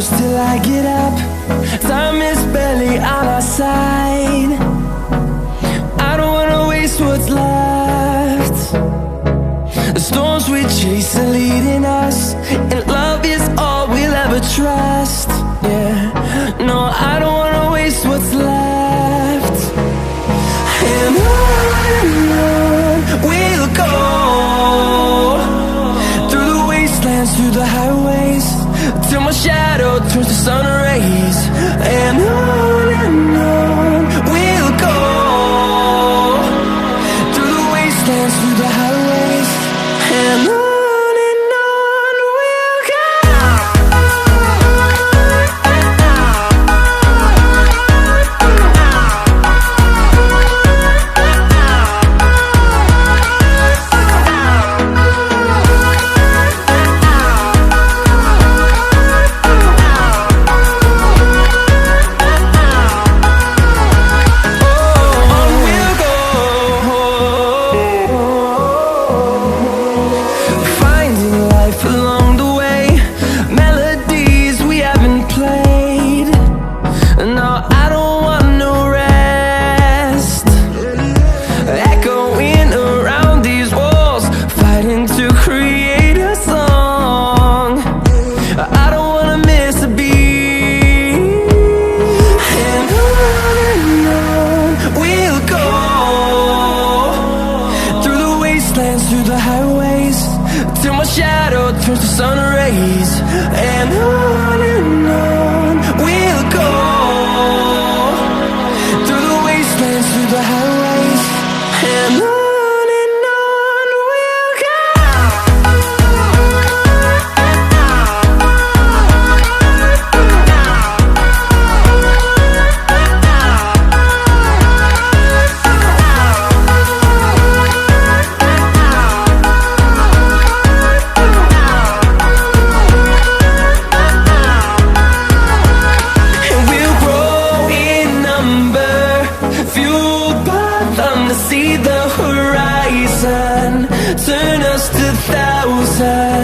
push till I get up. Time is barely on our side. I don't wanna waste what's left. The storms we chase are leading us, and love is all we'll ever trust. Yeah, no, I don't wanna waste what's left. And on we'll go, through the wastelands, through the highways, till my shadow turns to sun rays. And on we'll go, through the wastelands, through the highways, and on we'll go. See the horizon, turn us to thousands.